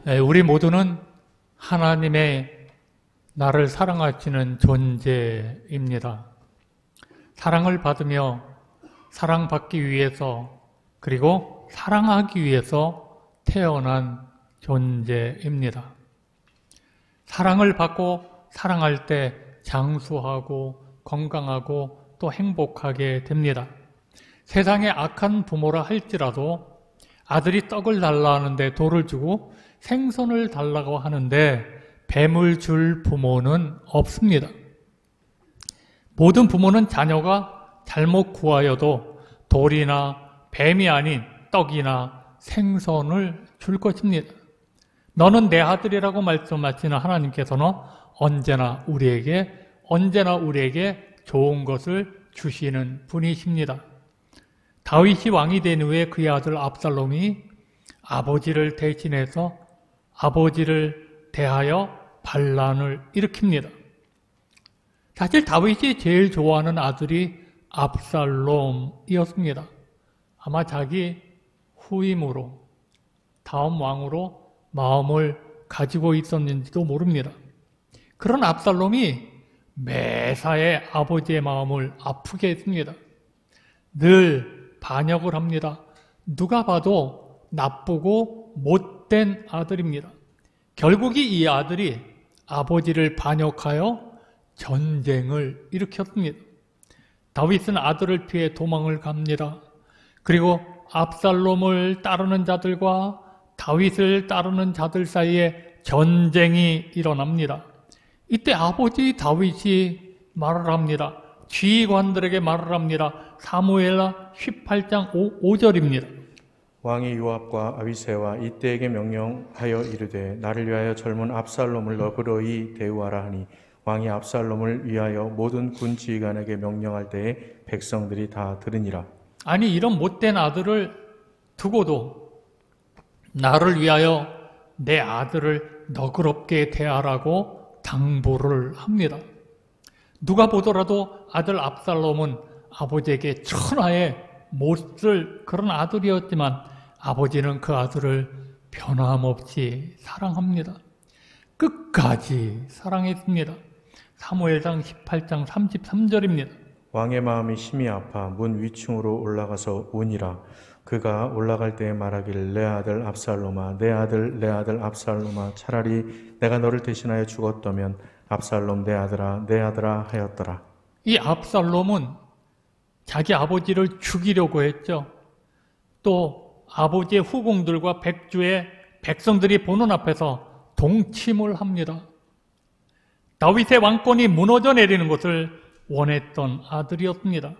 우리 모두는 하나님의 나를 사랑하시는 존재입니다. 사랑을 받으며 사랑받기 위해서 그리고 사랑하기 위해서 태어난 존재입니다. 사랑을 받고 사랑할 때 장수하고 건강하고 또 행복하게 됩니다. 세상에 악한 부모라 할지라도 아들이 떡을 달라 하는데 돌을 주고 생선을 달라고 하는데 뱀을 줄 부모는 없습니다. 모든 부모는 자녀가 잘못 구하여도 돌이나 뱀이 아닌 떡이나 생선을 줄 것입니다. 너는 내 아들이라고 말씀하시는 하나님께서는 언제나 우리에게 좋은 것을 주시는 분이십니다. 다윗이 왕이 된 후에 그의 아들 압살롬이 아버지를 대신해서 아버지를 대하여 반란을 일으킵니다. 사실 다윗이 제일 좋아하는 아들이 압살롬이었습니다. 아마 자기 후임으로 다음 왕으로 마음을 가지고 있었는지도 모릅니다. 그런 압살롬이 매사에 아버지의 마음을 아프게 했습니다. 늘 반역을 합니다. 누가 봐도 나쁘고 못된 아들입니다. 결국 이 아들이 아버지를 반역하여 전쟁을 일으켰습니다. 다윗은 아들을 피해 도망을 갑니다. 그리고 압살롬을 따르는 자들과 다윗을 따르는 자들 사이에 전쟁이 일어납니다. 이때 아버지 다윗이 말을 합니다. 지휘관들에게 말을 합니다. 사무엘하 18장 5절입니다. 왕이 요압과 아비새와 이때에게 명령하여 이르되 나를 위하여 젊은 압살롬을 너그러이 대우하라 하니 왕이 압살롬을 위하여 모든 군 지휘관에게 명령할 때에 백성들이 다 들으니라. 아니 이런 못된 아들을 두고도 나를 위하여 내 아들을 너그럽게 대하라고 당부를 합니다. 누가 보더라도 아들 압살롬은 아버지에게 천하의 못쓸 그런 아들이었지만 아버지는 그 아들을 변함없이 사랑합니다. 끝까지 사랑했습니다. 사무엘상 18장 33절입니다. 왕의 마음이 심히 아파 문 위층으로 올라가서 우니라. 그가 올라갈 때에 말하기를 내 아들 압살롬아 내 아들 압살롬아 차라리 내가 너를 대신하여 죽었다면 압살롬 내 아들아 하였더라. 이 압살롬은 자기 아버지를 죽이려고 했죠. 또 아버지의 후궁들과 백주의 백성들이 보는 앞에서 동침을 합니다. 다윗의 왕권이 무너져 내리는 것을 원했던 아들이었습니다.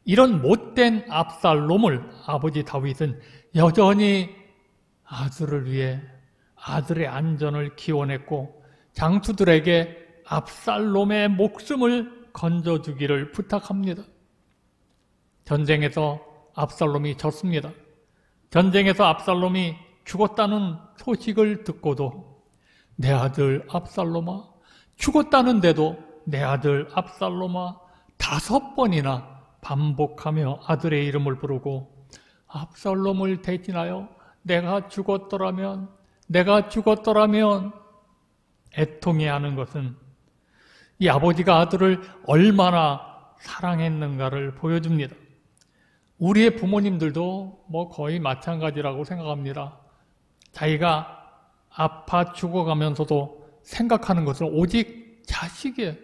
이런 못된 압살롬을 아버지 다윗은 여전히 아들을 위해 아들의 안전을 기원했고 장수들에게 압살롬의 목숨을 건져주기를 부탁합니다. 전쟁에서 압살롬이 졌습니다. 전쟁에서 압살롬이 죽었다는 소식을 듣고도 내 아들 압살롬아 죽었다는데도 내 아들 압살롬아 5번이나 반복하며 아들의 이름을 부르고 압살롬을 대신하여 내가 죽었더라면 애통해하는 것은 이 아버지가 아들을 얼마나 사랑했는가를 보여줍니다. 우리의 부모님들도 거의 마찬가지라고 생각합니다. 자기가 아파 죽어가면서도 생각하는 것은 오직 자식이에요.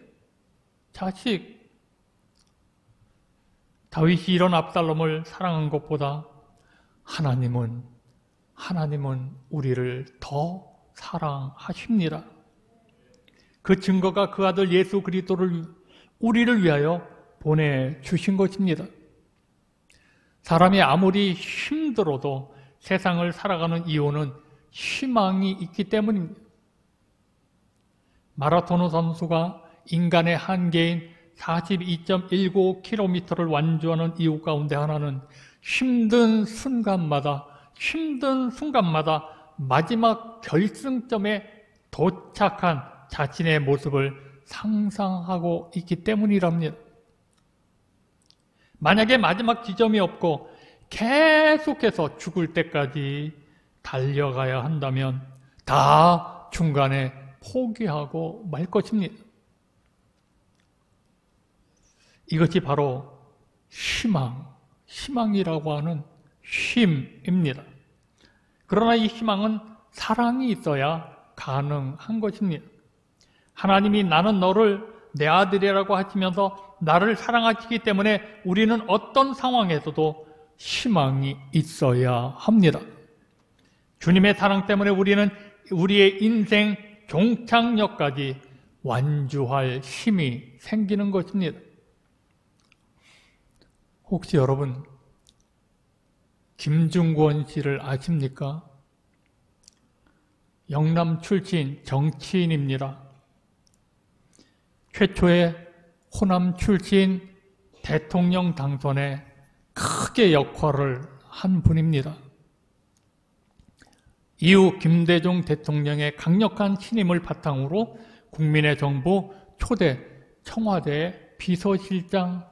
자식. 다윗이 이런 압살롬을 사랑한 것보다 하나님은 우리를 더 사랑하십니다. 그 증거가 그 아들 예수 그리스도를 우리를 위하여 보내주신 것입니다. 사람이 아무리 힘들어도 세상을 살아가는 이유는 희망이 있기 때문입니다. 마라토너 선수가 인간의 한계인 42.19km를 완주하는 이유 가운데 하나는 힘든 순간마다 마지막 결승점에 도착한 자신의 모습을 상상하고 있기 때문이랍니다. 만약에 마지막 지점이 없고 계속해서 죽을 때까지 달려가야 한다면 다 중간에 포기하고 말 것입니다. 이것이 바로 희망이라고 하는 쉼입니다. 그러나 이 희망은 사랑이 있어야 가능한 것입니다. 하나님이 나는 너를 내 아들이라고 하시면서 나를 사랑하시기 때문에 우리는 어떤 상황에서도 희망이 있어야 합니다. 주님의 사랑 때문에 우리는 우리의 인생 종착역까지 완주할 힘이 생기는 것입니다. 혹시 여러분 김중권 씨를 아십니까? 영남 출신 정치인입니다. 최초의 호남 출신 대통령 당선에 크게 역할을 한 분입니다. 이후 김대중 대통령의 강력한 신임을 바탕으로 국민의 정부 초대 청와대 비서실장,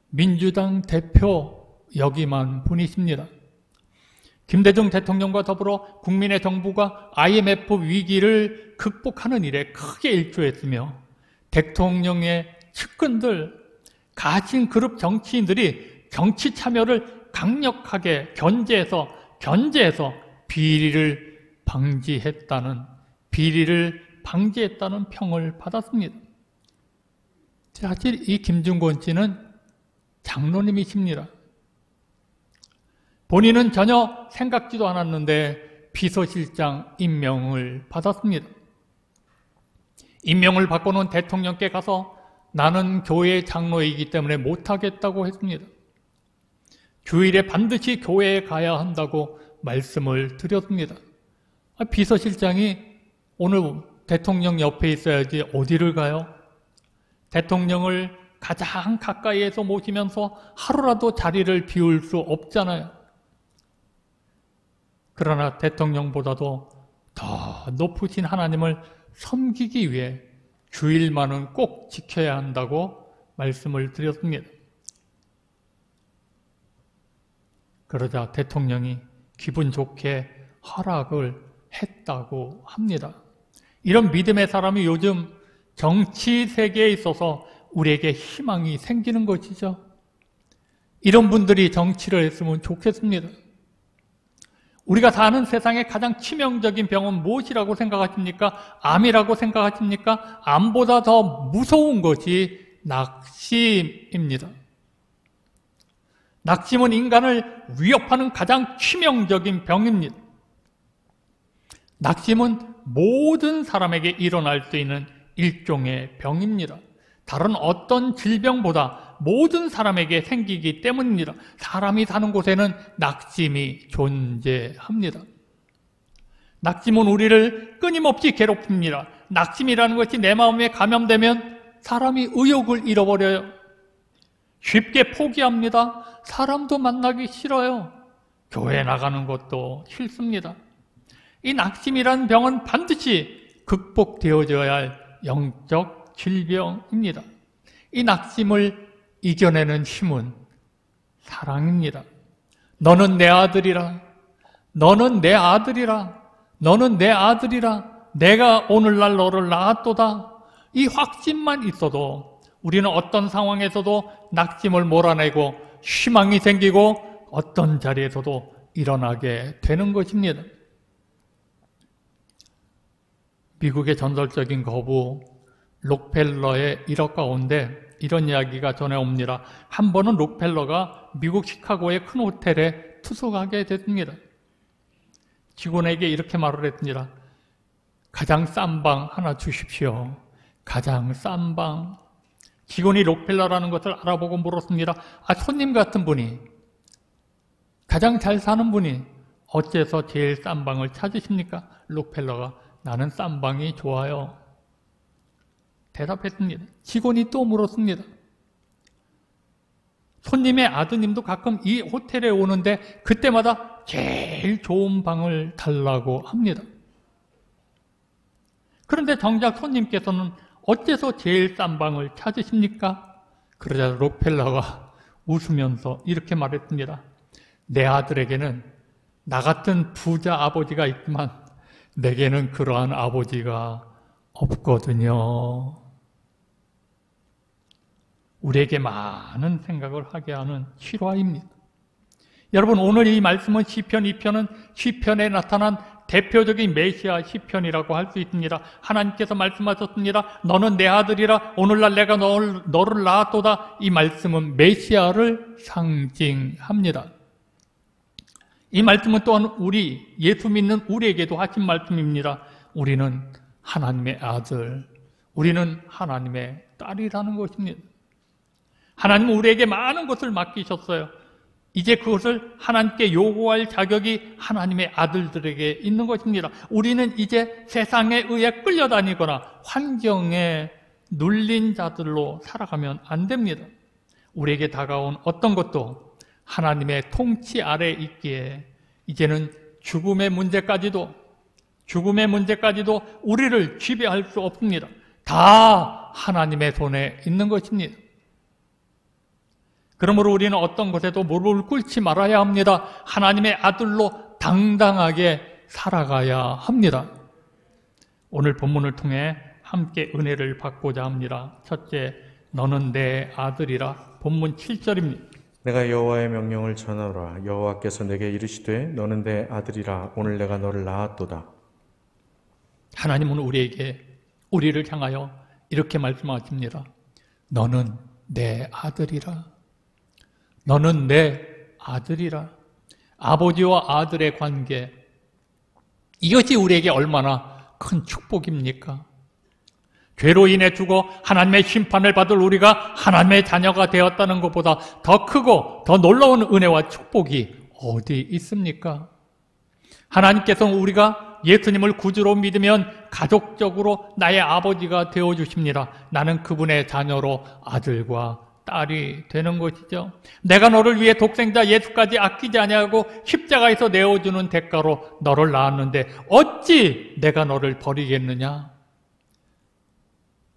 민주당 대표 역임한 분이십니다. 김대중 대통령과 더불어 국민의 정부가 IMF 위기를 극복하는 일에 크게 일조했으며 대통령의 측근들, 가진 그룹 정치인들이 정치 참여를 강력하게 견제해서 비리를 방지했다는 평을 받았습니다. 사실 이 김중권 씨는 장로님이십니다. 본인은 전혀 생각지도 않았는데 비서실장 임명을 받았습니다. 임명을 받고는 대통령께 가서 나는 교회 장로이기 때문에 못하겠다고 했습니다. 주일에 반드시 교회에 가야 한다고 말씀을 드렸습니다. 비서실장이 오늘 대통령 옆에 있어야지 어디를 가요? 대통령을 가장 가까이에서 모시면서 하루라도 자리를 비울 수 없잖아요. 그러나 대통령보다도 더 높으신 하나님을 섬기기 위해 주일만은 꼭 지켜야 한다고 말씀을 드렸습니다. 그러자 대통령이 기분 좋게 허락을 했다고 합니다. 이런 믿음의 사람이 요즘 정치 세계에 있어서 우리에게 희망이 생기는 것이죠. 이런 분들이 정치를 했으면 좋겠습니다. 우리가 사는 세상의 가장 치명적인 병은 무엇이라고 생각하십니까? 암이라고 생각하십니까? 암보다 더 무서운 것이 낙심입니다. 낙심은 인간을 위협하는 가장 치명적인 병입니다. 낙심은 모든 사람에게 일어날 수 있는 일종의 병입니다. 다른 어떤 질병보다 모든 사람에게 생기기 때문입니다. 사람이 사는 곳에는 낙심이 존재합니다. 낙심은 우리를 끊임없이 괴롭힙니다. 낙심이라는 것이 내 마음에 감염되면 사람이 의욕을 잃어버려요. 쉽게 포기합니다. 사람도 만나기 싫어요. 교회 나가는 것도 싫습니다. 이 낙심이라는 병은 반드시 극복되어져야 할 영적 질병입니다. 이 낙심을 이겨내는 힘은 사랑입니다. 너는 내 아들이라, 너는 내 아들이라, 너는 내 아들이라, 내가 오늘날 너를 낳았도다. 이 확신만 있어도 우리는 어떤 상황에서도 낙심을 몰아내고 희망이 생기고 어떤 자리에서도 일어나게 되는 것입니다. 미국의 전설적인 거부 록펠러의 일화 가운데 이런 이야기가 전해옵니다. 한 번은 록펠러가 미국 시카고의 큰 호텔에 투숙하게 됐습니다. 직원에게 이렇게 말을 했습니다. 가장 싼 방 하나 주십시오. 가장 싼 방. 직원이 록펠러라는 것을 알아보고 물었습니다. 손님 같은 분이, 가장 잘 사는 분이 어째서 제일 싼 방을 찾으십니까? 록펠러가 나는 싼 방이 좋아요. 대답했습니다. 직원이 또 물었습니다. 손님의 아드님도 가끔 이 호텔에 오는데 그때마다 제일 좋은 방을 달라고 합니다. 그런데 정작 손님께서는 어째서 제일 싼 방을 찾으십니까? 그러자 록펠러가 웃으면서 이렇게 말했습니다. 내 아들에게는 나 같은 부자 아버지가 있지만 내게는 그러한 아버지가 없거든요. 우리에게 많은 생각을 하게 하는 실화입니다. 여러분, 오늘 이 말씀은 시편 2편은 시편에 나타난 대표적인 메시아 시편이라고 할 수 있습니다. 하나님께서 말씀하셨습니다. 너는 내 아들이라 오늘날 내가 너를 낳았도다. 이 말씀은 메시아를 상징합니다. 이 말씀은 또한 예수 믿는 우리에게도 하신 말씀입니다. 우리는 하나님의 아들, 우리는 하나님의 딸이라는 것입니다. 하나님은 우리에게 많은 것을 맡기셨어요. 이제 그것을 하나님께 요구할 자격이 하나님의 아들들에게 있는 것입니다. 우리는 이제 세상에 의해 끌려다니거나 환경에 눌린 자들로 살아가면 안 됩니다. 우리에게 다가온 어떤 것도 하나님의 통치 아래 있기에 이제는 죽음의 문제까지도 우리를 지배할 수 없습니다. 다 하나님의 손에 있는 것입니다. 그러므로 우리는 어떤 것에도 무릎을 꿇지 말아야 합니다. 하나님의 아들로 당당하게 살아가야 합니다. 오늘 본문을 통해 함께 은혜를 받고자 합니다. 첫째, 너는 내 아들이라. 본문 7절입니다. 내가 여호와의 명령을 전하노라. 여호와께서 내게 이르시되 너는 내 아들이라. 오늘 내가 너를 낳았도다. 하나님은 우리를 향하여 이렇게 말씀하십니다. 너는 내 아들이라. 너는 내 아들이라. 아버지와 아들의 관계, 이것이 우리에게 얼마나 큰 축복입니까? 죄로 인해 죽어 하나님의 심판을 받을 우리가 하나님의 자녀가 되었다는 것보다 더 크고 더 놀라운 은혜와 축복이 어디 있습니까? 하나님께서는 우리가 예수님을 구주로 믿으면 가족적으로 나의 아버지가 되어주십니다. 나는 그분의 자녀로 아들과 딸이 되는 것이죠. 내가 너를 위해 독생자 예수까지 아끼지 아니하고 십자가에서 내어주는 대가로 너를 낳았는데 어찌 내가 너를 버리겠느냐?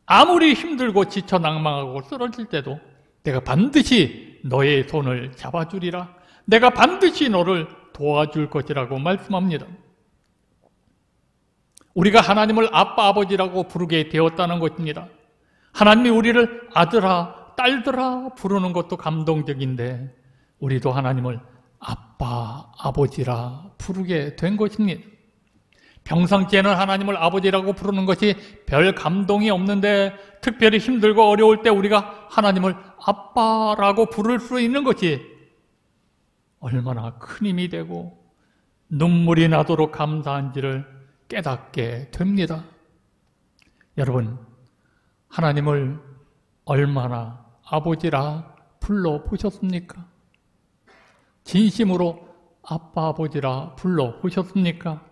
아무리 힘들고 지쳐 낭망하고 쓰러질 때도 내가 반드시 너의 손을 잡아주리라. 내가 반드시 너를 도와줄 것이라고 말씀합니다. 우리가 하나님을 아빠, 아버지라고 부르게 되었다는 것입니다. 하나님이 우리를 아들아, 딸들아 부르는 것도 감동적인데 우리도 하나님을 아빠, 아버지라 부르게 된 것입니다. 평상시에는 하나님을 아버지라고 부르는 것이 별 감동이 없는데 특별히 힘들고 어려울 때 우리가 하나님을 아빠라고 부를 수 있는 것이 얼마나 큰 힘이 되고 눈물이 나도록 감사한지를 깨닫게 됩니다. 여러분, 하나님을 얼마나 아버지라 불러보셨습니까? 진심으로 아빠, 아버지라 불러보셨습니까?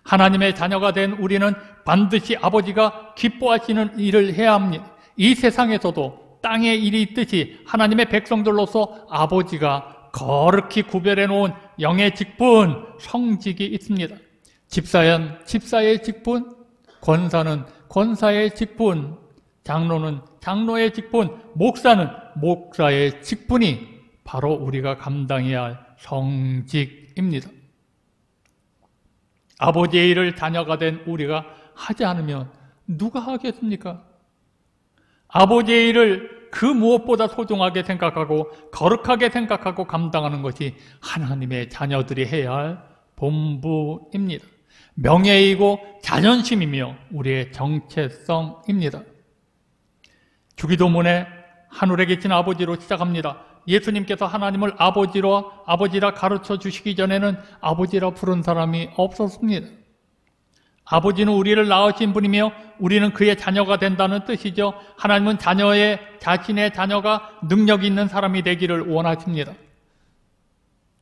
하나님의 자녀가 된 우리는 반드시 아버지가 기뻐하시는 일을 해야 합니다. 이 세상에서도 땅에 일이 있듯이 하나님의 백성들로서 아버지가 거룩히 구별해 놓은 영의 직분, 성직이 있습니다. 집사는 집사의 직분, 권사는 권사의 직분, 장로는 장로의 직분, 목사는 목사의 직분이 바로 우리가 감당해야 할 성직입니다. 아버지의 일을 자녀가 된 우리가 하지 않으면 누가 하겠습니까? 아버지의 일을 그 무엇보다 소중하게 생각하고 거룩하게 생각하고 감당하는 것이 하나님의 자녀들이 해야 할 본부입니다. 명예이고 자존심이며 우리의 정체성입니다. 주기도문에 하늘에 계신 아버지로 시작합니다. 예수님께서 하나님을 아버지라 가르쳐 주시기 전에는 아버지라 부른 사람이 없었습니다. 아버지는 우리를 낳으신 분이며 우리는 그의 자녀가 된다는 뜻이죠. 하나님은 자신의 자녀가 능력 있는 사람이 되기를 원하십니다.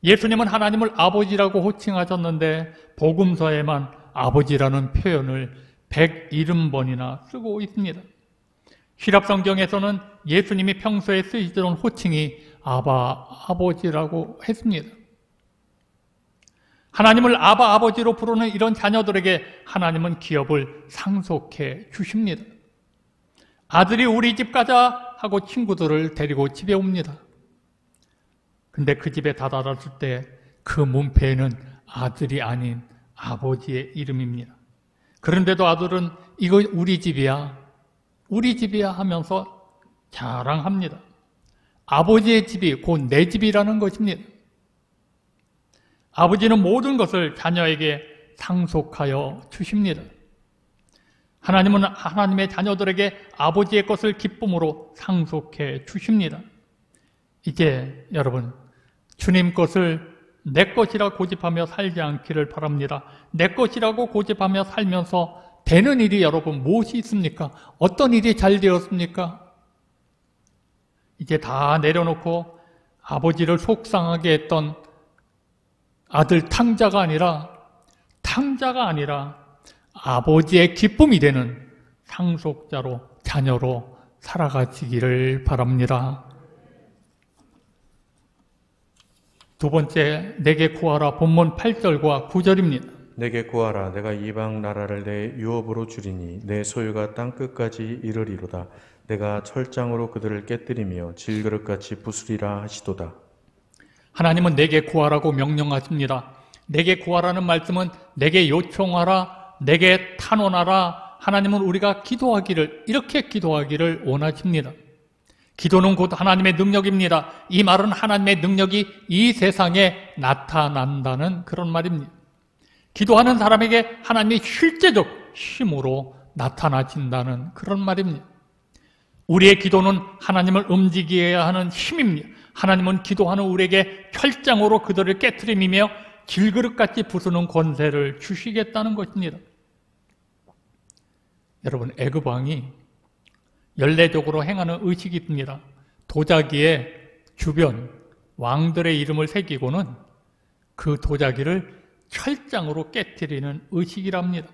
예수님은 하나님을 아버지라고 호칭하셨는데 복음서에만 아버지라는 표현을 170번이나 쓰고 있습니다. 히랍 성경에서는 예수님이 평소에 쓰시던 호칭이 아버지라고 했습니다. 하나님을 아버지로 부르는 이런 자녀들에게 하나님은 기업을 상속해 주십니다. 아들이 우리 집 가자 하고 친구들을 데리고 집에 옵니다. 근데 그 집에 다다랐을 때 그 문패에는 아들이 아닌 아버지의 이름입니다. 그런데도 아들은 이거 우리 집이야, 우리 집이야 하면서 자랑합니다. 아버지의 집이 곧 내 집이라는 것입니다. 아버지는 모든 것을 자녀에게 상속하여 주십니다. 하나님은 하나님의 자녀들에게 아버지의 것을 기쁨으로 상속해 주십니다. 이제 여러분, 주님 것을 내 것이라 고집하며 살지 않기를 바랍니다. 내 것이라고 고집하며 살면서 되는 일이 여러분 무엇이 있습니까? 어떤 일이 잘 되었습니까? 이제 다 내려놓고 아버지를 속상하게 했던 아들 탕자가 아니라 아버지의 기쁨이 되는 상속자로, 자녀로 살아가시기를 바랍니다. 두 번째, 내게 구하라. 본문 8절과 9절입니다. 내게 구하라. 내가 이방 나라를 내 유업으로 주리니 내 소유가 땅 끝까지 이르리로다. 내가 철장으로 그들을 깨뜨리며 질그릇같이 부수리라 하시도다. 하나님은 내게 구하라고 명령하십니다. 내게 구하라는 말씀은 내게 요청하라, 내게 탄원하라. 하나님은 우리가 이렇게 기도하기를 원하십니다. 기도는 곧 하나님의 능력입니다. 이 말은 하나님의 능력이 이 세상에 나타난다는 그런 말입니다. 기도하는 사람에게 하나님이 실제적 힘으로 나타나신다는 그런 말입니다. 우리의 기도는 하나님을 움직여야 하는 힘입니다. 하나님은 기도하는 우리에게 철장으로 그들을 깨트리며 질그릇같이 부수는 권세를 주시겠다는 것입니다. 여러분, 애굽 왕이 연례적으로 행하는 의식이 있습니다. 도자기에 주변 왕들의 이름을 새기고는 그 도자기를 철장으로 깨트리는 의식이랍니다.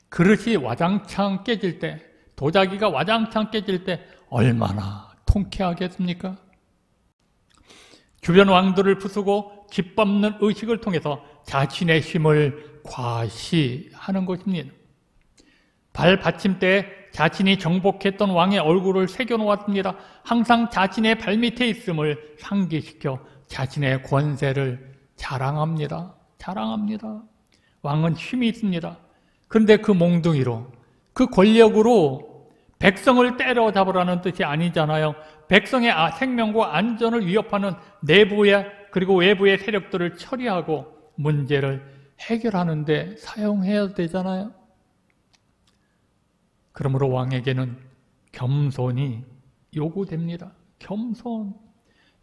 그릇이 와장창 깨질 때, 도자기가 와장창 깨질 때 얼마나 통쾌하겠습니까? 주변 왕들을 부수고 짓밟는 의식을 통해서 자신의 힘을 과시하는 것입니다. 발 받침대에 자신이 정복했던 왕의 얼굴을 새겨놓았습니다. 항상 자신의 발밑에 있음을 상기시켜 자신의 권세를 자랑합니다. 왕은 힘이 있습니다. 그런데 그 몽둥이로, 그 권력으로 백성을 때려잡으라는 뜻이 아니잖아요. 백성의 생명과 안전을 위협하는 내부의 그리고 외부의 세력들을 처리하고 문제를 해결하는 데 사용해야 되잖아요. 그러므로 왕에게는 겸손이 요구됩니다.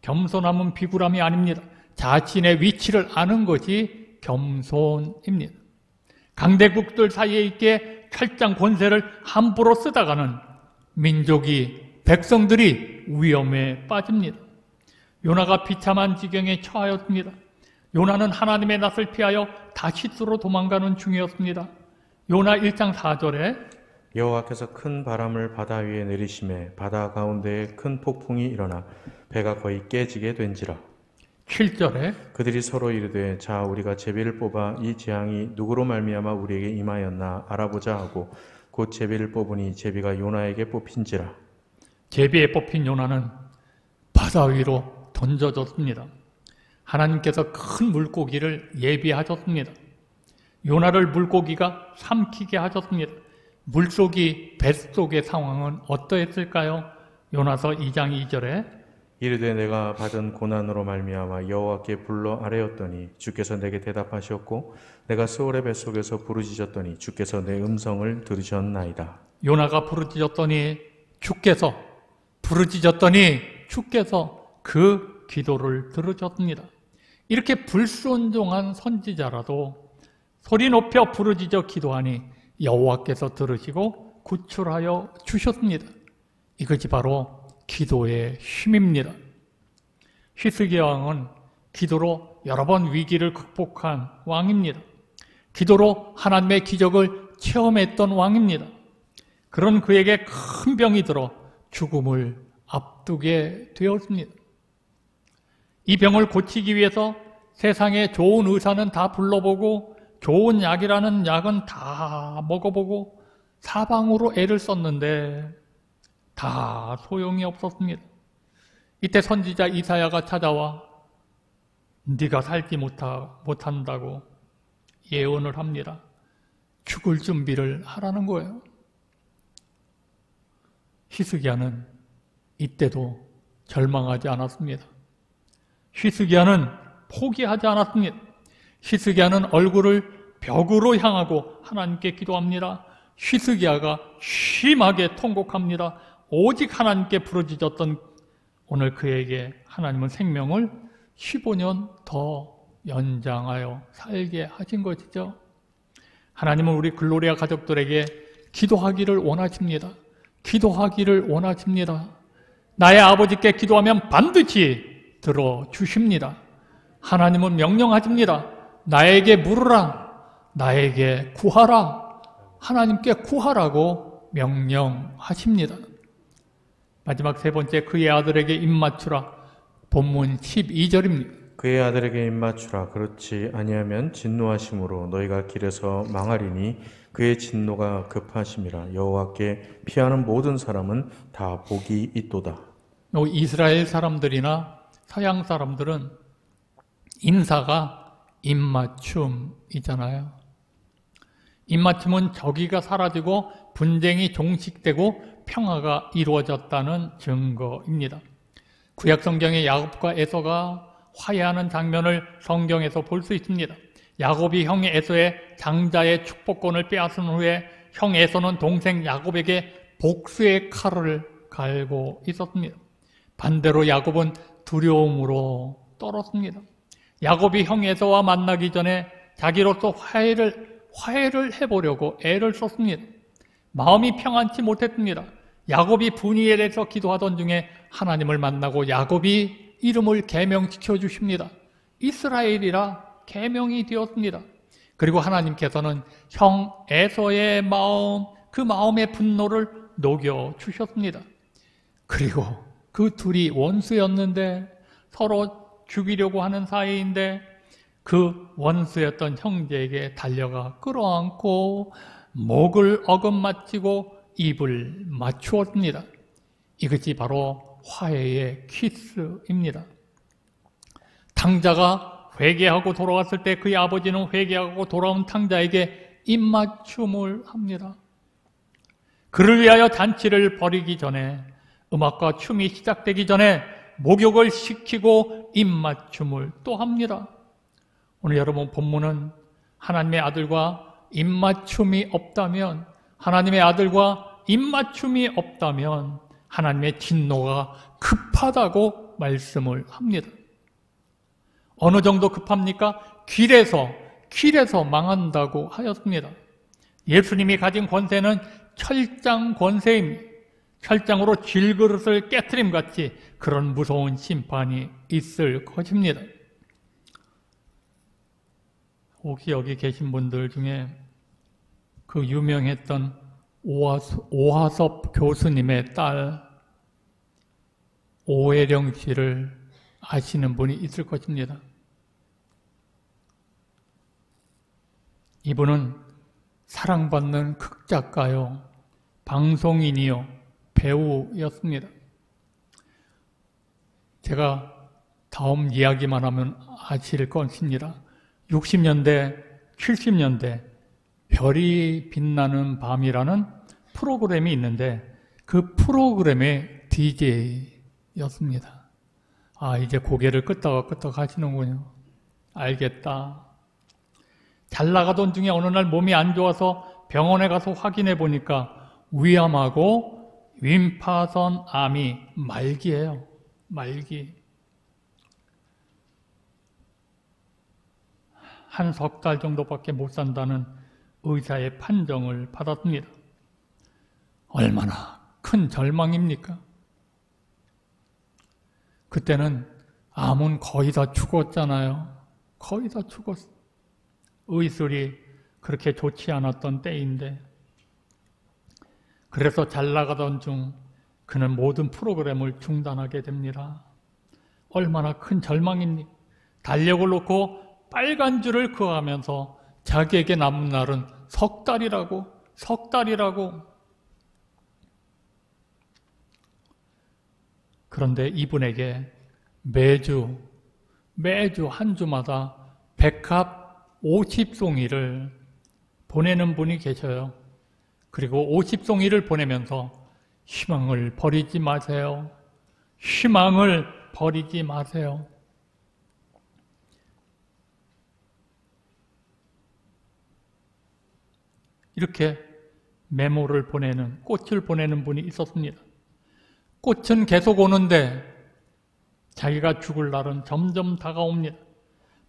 겸손함은 비굴함이 아닙니다. 자신의 위치를 아는 것이 겸손입니다. 강대국들 사이에 있게 철장 권세를 함부로 쓰다가는 백성들이 위험에 빠집니다. 요나가 비참한 지경에 처하였습니다. 요나는 하나님의 낯을 피하여 다시스로 도망가는 중이었습니다. 요나 1장 4절에 여호와께서 큰 바람을 바다 위에 내리심에 바다 가운데에 큰 폭풍이 일어나 배가 거의 깨지게 된지라. 7절에 그들이 서로 이르되 자 우리가 제비를 뽑아 이 재앙이 누구로 말미암아 우리에게 임하였나 알아보자 하고 곧 제비를 뽑으니 제비가 요나에게 뽑힌지라. 제비에 뽑힌 요나는 바다 위로 던져졌습니다. 하나님께서 큰 물고기를 예비하셨습니다. 요나를 물고기가 삼키게 하셨습니다. 물속이 뱃속의 상황은 어떠했을까요? 요나서 2장 2절에 이르되 내가 받은 고난으로 말미암아 여호와께 불러 아뢰었더니 주께서 내게 대답하셨고 내가 스올의 뱃속에서 부르짖었더니 주께서 내 음성을 들으셨나이다. 요나가 부르짖었더니 주께서 그 기도를 들으셨습니다. 이렇게 불순종한 선지자라도 소리 높여 부르짖어 기도하니 여호와께서 들으시고 구출하여 주셨습니다. 이것이 바로 기도의 힘입니다. 히스기야 왕은 기도로 여러 번 위기를 극복한 왕입니다. 기도로 하나님의 기적을 체험했던 왕입니다. 그런 그에게 큰 병이 들어 죽음을 앞두게 되었습니다. 이 병을 고치기 위해서 세상에 좋은 의사는 다 불러보고 좋은 약이라는 약은 다 먹어보고 사방으로 애를 썼는데 다 소용이 없었습니다. 이때 선지자 이사야가 찾아와 네가 살지 못한다고 예언을 합니다. 죽을 준비를 하라는 거예요. 히스기야는 이때도 절망하지 않았습니다. 히스기야는 포기하지 않았습니다. 히스기야는 얼굴을 벽으로 향하고 하나님께 기도합니다. 히스기야가 심하게 통곡합니다. 오직 하나님께 부르짖었던 오늘 그에게 하나님은 생명을 15년 더 연장하여 살게 하신 것이죠. 하나님은 우리 글로리아 가족들에게 기도하기를 원하십니다. 기도하기를 원하십니다. 나의 아버지께 기도하면 반드시 들어주십니다. 하나님은 명령하십니다. 나에게 물으라, 나에게 구하라, 하나님께 구하라고 명령하십니다. 마지막 세 번째, 그의 아들에게 입맞추라. 본문 12절입니다. 그의 아들에게 입맞추라. 그렇지 아니하면 진노하심으로 너희가 길에서 망하리니 그의 진노가 급하심이라. 여호와께 피하는 모든 사람은 다 복이 있도다. 이스라엘 사람들이나 서양 사람들은 인사가 입맞춤이잖아요. 입맞춤은 적의가 사라지고 분쟁이 종식되고 평화가 이루어졌다는 증거입니다. 구약 성경의 야곱과 에서가 화해하는 장면을 성경에서 볼 수 있습니다. 야곱이 형 에서의 장자의 축복권을 빼앗은 후에 형 에서는 동생 야곱에게 복수의 칼을 갈고 있었습니다. 반대로 야곱은 두려움으로 떨었습니다. 야곱이 형 에서와 만나기 전에 자기로서 화해를 해보려고 애를 썼습니다. 마음이 평안치 못했습니다. 야곱이 분이엘에서 기도하던 중에 하나님을 만나고 야곱이 이름을 계명시켜 주십니다. 이스라엘이라 계명이 되었습니다. 그리고 하나님께서는 형 에서의 마음, 그 마음의 분노를 녹여 주셨습니다. 그리고 그 둘이 원수였는데 서로 죽이려고 하는 사이인데 그 원수였던 형제에게 달려가 끌어안고 목을 어금맞히고 입을 맞추었습니다. 이것이 바로 화해의 키스입니다. 탕자가 회개하고 돌아왔을 때 그의 아버지는 회개하고 돌아온 탕자에게 입맞춤을 합니다. 그를 위하여 잔치를 벌이기 전에, 음악과 춤이 시작되기 전에 목욕을 시키고 입맞춤을 또 합니다. 오늘 여러분 본문은 하나님의 아들과 입맞춤이 없다면, 하나님의 아들과 입맞춤이 없다면 하나님의 진노가 급하다고 말씀을 합니다. 어느 정도 급합니까? 길에서 망한다고 하였습니다. 예수님이 가진 권세는 철장 권세입니다. 철장으로 질그릇을 깨트림같이 그런 무서운 심판이 있을 것입니다. 혹시 여기 계신 분들 중에 그 유명했던 오화섭 교수님의 딸 오혜령 씨를 아시는 분이 있을 것입니다. 이분은 사랑받는 극작가요, 방송인이요, 배우였습니다. 제가 다음 이야기만 하면 아실 것입니다. 60년대, 70년대 별이 빛나는 밤이라는 프로그램이 있는데 그 프로그램의 DJ였습니다. 아, 이제 고개를 끄덕끄덕 하시는군요. 알겠다. 잘 나가던 중에 어느 날 몸이 안 좋아서 병원에 가서 확인해 보니까 위암하고 림파선 암이 말기예요. 말기. 한 석 달 정도밖에 못 산다는 의사의 판정을 받았습니다. 얼마나 큰 절망입니까? 그때는 암은 거의 다 죽었잖아요. 거의 다 죽었어. 의술이 그렇게 좋지 않았던 때인데, 그래서 잘 나가던 중 그는 모든 프로그램을 중단하게 됩니다. 얼마나 큰 절망입니까? 달력을 놓고 빨간 줄을 그어가면서 자기에게 남은 날은 석 달이라고. 그런데 이분에게 매주 한 주마다 백합 50송이를 보내는 분이 계셔요. 그리고 50송이를 보내면서 희망을 버리지 마세요. 희망을 버리지 마세요. 이렇게 메모를 보내는, 꽃을 보내는 분이 있었습니다. 꽃은 계속 오는데 자기가 죽을 날은 점점 다가옵니다.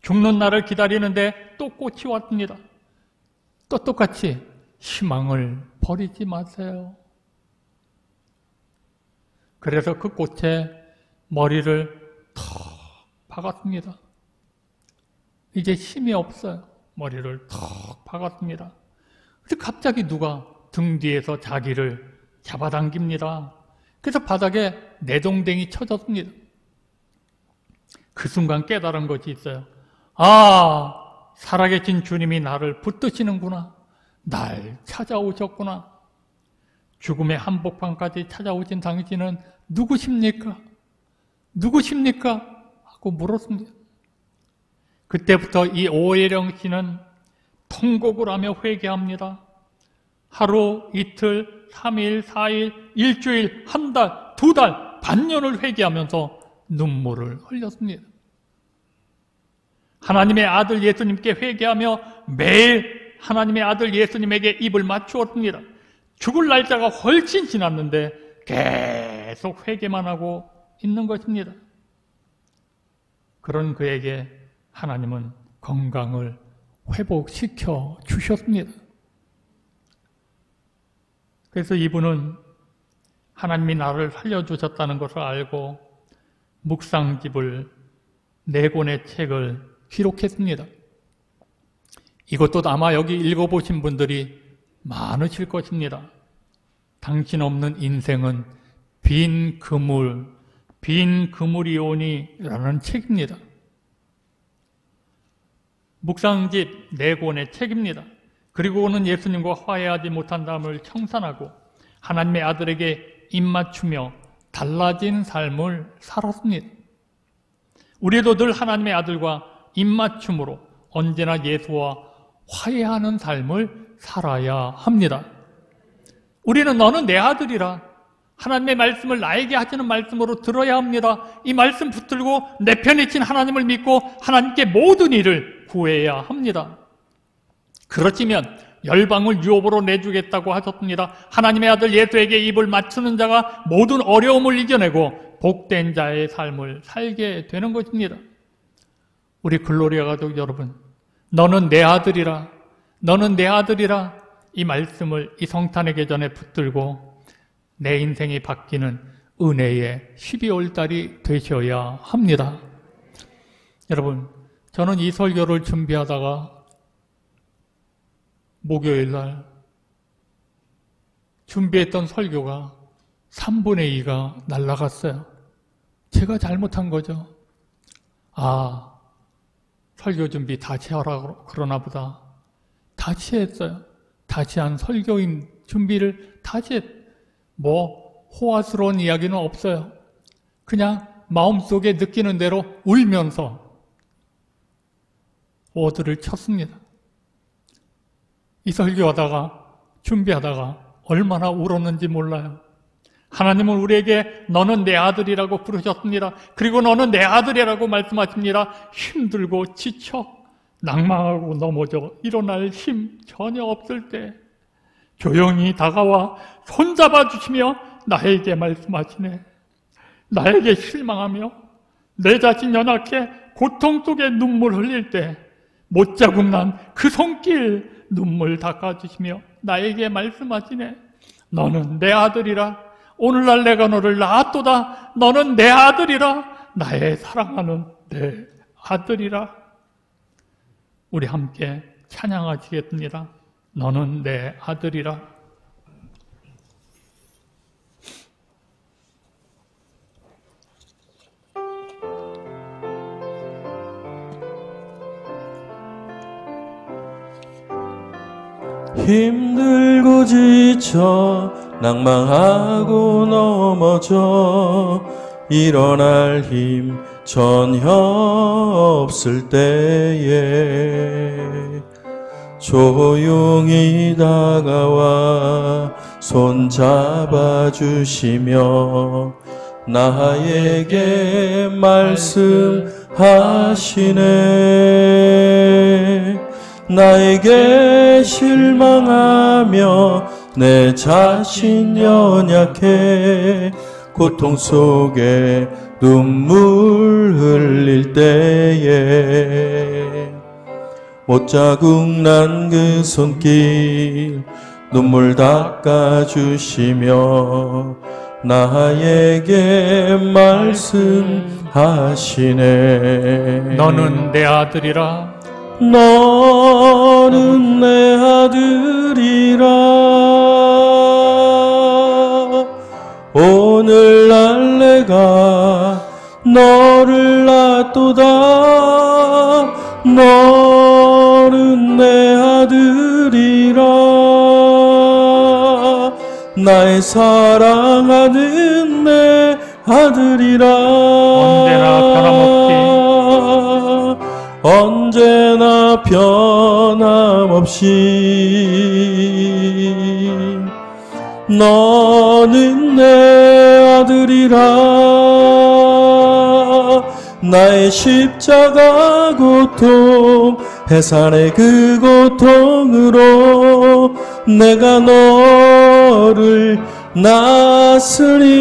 죽는 날을 기다리는데 또 꽃이 왔습니다. 또 똑같이 희망을 버리지 마세요. 그래서 그 꽃에 머리를 턱 박았습니다. 이제 힘이 없어요. 머리를 턱 박았습니다. 그래서 갑자기 누가 등 뒤에서 자기를 잡아당깁니다. 그래서 바닥에 내동댕이 쳐졌습니다. 그 순간 깨달은 것이 있어요. 아, 살아계신 주님이 나를 붙드시는구나. 날 찾아오셨구나. 죽음의 한복판까지 찾아오신 당신은 누구십니까? 누구십니까? 하고 물었습니다. 그때부터 이 오혜령 씨는 통곡을 하며 회개합니다. 하루, 이틀, 3일, 4일, 일주일, 한 달, 2달, 반년을 회개하면서 눈물을 흘렸습니다. 하나님의 아들 예수님께 회개하며 매일 하나님의 아들 예수님에게 입을 맞추었습니다. 죽을 날짜가 훨씬 지났는데 계속 회개만 하고 있는 것입니다. 그런 그에게 하나님은 건강을 회복시켜 주셨습니다. 그래서 이분은 하나님이 나를 살려주셨다는 것을 알고 묵상집을 4권의 책을 기록했습니다. 이것도 아마 여기 읽어보신 분들이 많으실 것입니다. 당신 없는 인생은 빈 그물이오니라는 책입니다. 묵상집 4권의 책입니다. 그리고는 예수님과 화해하지 못한 사람을 청산하고 하나님의 아들에게 입맞추며 달라진 삶을 살았습니다. 우리도 늘 하나님의 아들과 입맞춤으로 언제나 예수와 화해하는 삶을 살아야 합니다. 우리는 너는 내 아들이라 하나님의 말씀을 나에게 하시는 말씀으로 들어야 합니다. 이 말씀 붙들고 내 편에 친 하나님을 믿고 하나님께 모든 일을 구해야 합니다. 그렇지만 열방을 유업으로 내주겠다고 하셨습니다. 하나님의 아들 예수에게 입을 맞추는 자가 모든 어려움을 이겨내고 복된 자의 삶을 살게 되는 것입니다. 우리 글로리아 가족 여러분, 너는 내 아들이라, 너는 내 아들이라 이 말씀을 이 성탄의 계전에 붙들고 내 인생이 바뀌는 은혜의 12월달이 되셔야 합니다. 여러분, 저는 이 설교를 준비하다가 목요일날 준비했던 설교가 3분의 2가 날아갔어요. 제가 잘못한 거죠. 아, 설교 준비 다시 하라고 그러나 보다. 다시 했어요. 다시 한 설교인 준비를 다시 호화스러운 이야기는 없어요. 그냥 마음속에 느끼는 대로 울면서 워드를 쳤습니다. 이 설교하다가 준비하다가 얼마나 울었는지 몰라요. 하나님은 우리에게 너는 내 아들이라고 부르셨습니다. 그리고 너는 내 아들이라고 말씀하십니다. 힘들고 지쳐 낭망하고 넘어져 일어날 힘 전혀 없을 때 조용히 다가와 손잡아 주시며 나에게 말씀하시네. 나에게 실망하며 내 자신 연약해 고통 속에 눈물 흘릴 때 못자국 난 그 손길 눈물 닦아주시며 나에게 말씀하시네. 너는 내 아들이라. 오늘날 내가 너를 낳았도다. 너는 내 아들이라. 나의 사랑하는 내 아들이라. 우리 함께 찬양하시겠습니다. 너는 내 아들이라. 힘들고 지쳐 낭망하고 넘어져 일어날 힘 전혀 없을 때에 조용히 다가와 손잡아 주시며 나에게 말씀하시네. 나에게 실망하며 내 자신 연약해 고통 속에 눈물 흘릴 때에 못자국 난 그 손길 눈물 닦아주시며 나에게 말씀하시네. 너는 내 아들이라. 너는 내 아들이라. 오늘날 내가 너를 낳도다. 너는 내 아들이라. 나의 사랑하는 내 아들이라. 언제나 변함없이 너는 내 아들이라. 나의 십자가 고통 해산의 그 고통으로 내가 너를 낳았으니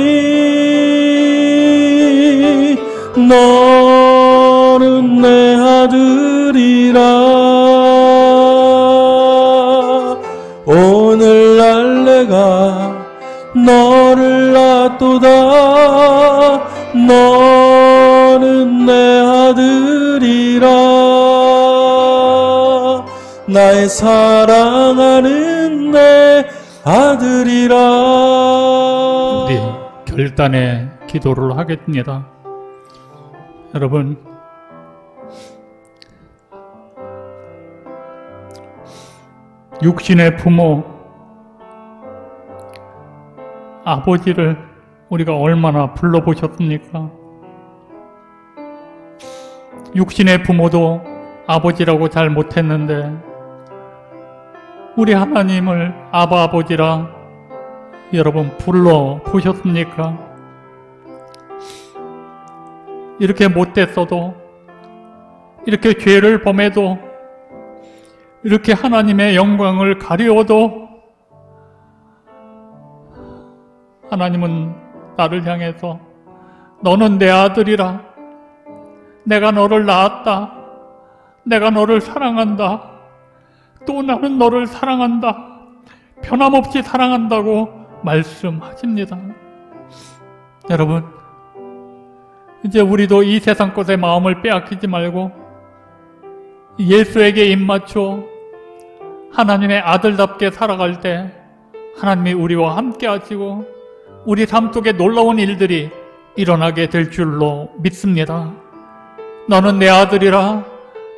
너는 내 아들이라. 오늘날 내가 너를 낳도다. 너는 내 아들이라. 나의 사랑하는 내 아들이라. 우리 결단의 기도를 하겠습니다. 여러분, 육신의 부모, 아버지를 우리가 얼마나 불러보셨습니까? 육신의 부모도 아버지라고 잘 못했는데 우리 하나님을 아바 아버지라 여러분 불러보셨습니까? 이렇게 못됐어도, 이렇게 죄를 범해도, 이렇게 하나님의 영광을 가리워도 하나님은 나를 향해서 너는 내 아들이라. 내가 너를 낳았다. 내가 너를 사랑한다. 또 나는 너를 사랑한다. 변함없이 사랑한다고 말씀하십니다. 여러분, 이제 우리도 이 세상 것에 마음을 빼앗기지 말고 예수에게 입맞춰 하나님의 아들답게 살아갈 때 하나님이 우리와 함께 하시고 우리 삶 속에 놀라운 일들이 일어나게 될 줄로 믿습니다. 너는 내 아들이라.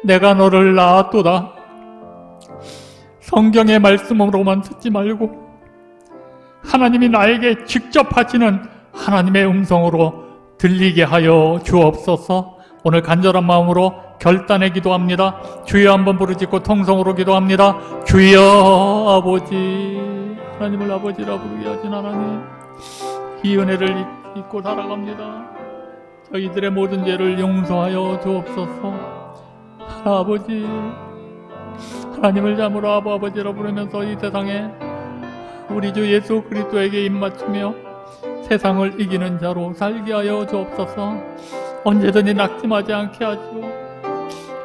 내가 너를 낳았도다. 성경의 말씀으로만 듣지 말고 하나님이 나에게 직접 하시는 하나님의 음성으로 들리게 하여 주옵소서. 오늘 간절한 마음으로 결단의 기도합니다. 주여 한번 부르짖고 통성으로 기도합니다. 주여 아버지, 하나님을 아버지라 부르게 하신 하나님, 이 은혜를 잊고 살아갑니다. 저희들의 모든 죄를 용서하여 주옵소서. 아버지, 하나님을 참으로 아버지라 부르면서 이 세상에 우리 주 예수 그리스도에게 입맞추며 세상을 이기는 자로 살게 하여 주옵소서. 언제든지 낙심하지 않게 하시고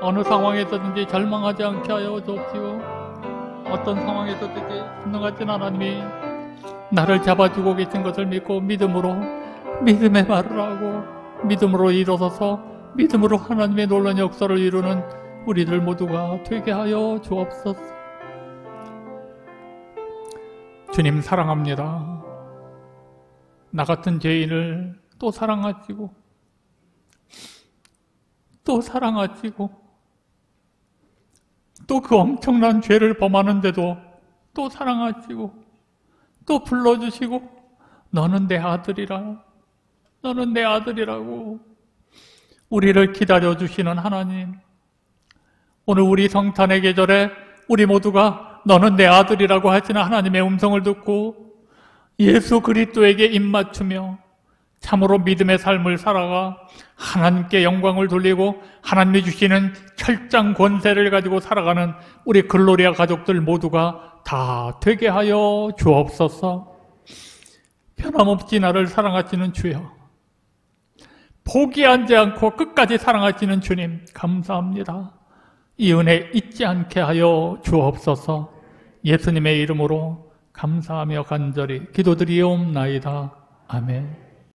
어느 상황에서든지 절망하지 않게 하여 주옵시고 어떤 상황에서든지 순응하신 하나님이 나를 잡아주고 계신 것을 믿고 믿음으로 믿음의 말을 하고 믿음으로 일어서서 믿음으로 하나님의 놀라운 역사를 이루는 우리들 모두가 되게 하여 주옵소서. 주님 사랑합니다. 나 같은 죄인을 또 사랑하시고 또 사랑하시고 또 그 엄청난 죄를 범하는데도 또 사랑하시고 또 불러주시고 너는 내 아들이라. 너는 내 아들이라고 우리를 기다려주시는 하나님, 오늘 우리 성탄의 계절에 우리 모두가 너는 내 아들이라고 하시는 하나님의 음성을 듣고 예수 그리스도에게 입맞추며 참으로 믿음의 삶을 살아가 하나님께 영광을 돌리고 하나님이 주시는 철장 권세를 가지고 살아가는 우리 글로리아 가족들 모두가 다 되게 하여 주옵소서. 변함없이 나를 사랑하시는 주여, 포기하지 않고 끝까지 사랑하시는 주님 감사합니다. 이 은혜 잊지 않게 하여 주옵소서. 예수님의 이름으로 감사하며 간절히 기도드리옵나이다. 아멘.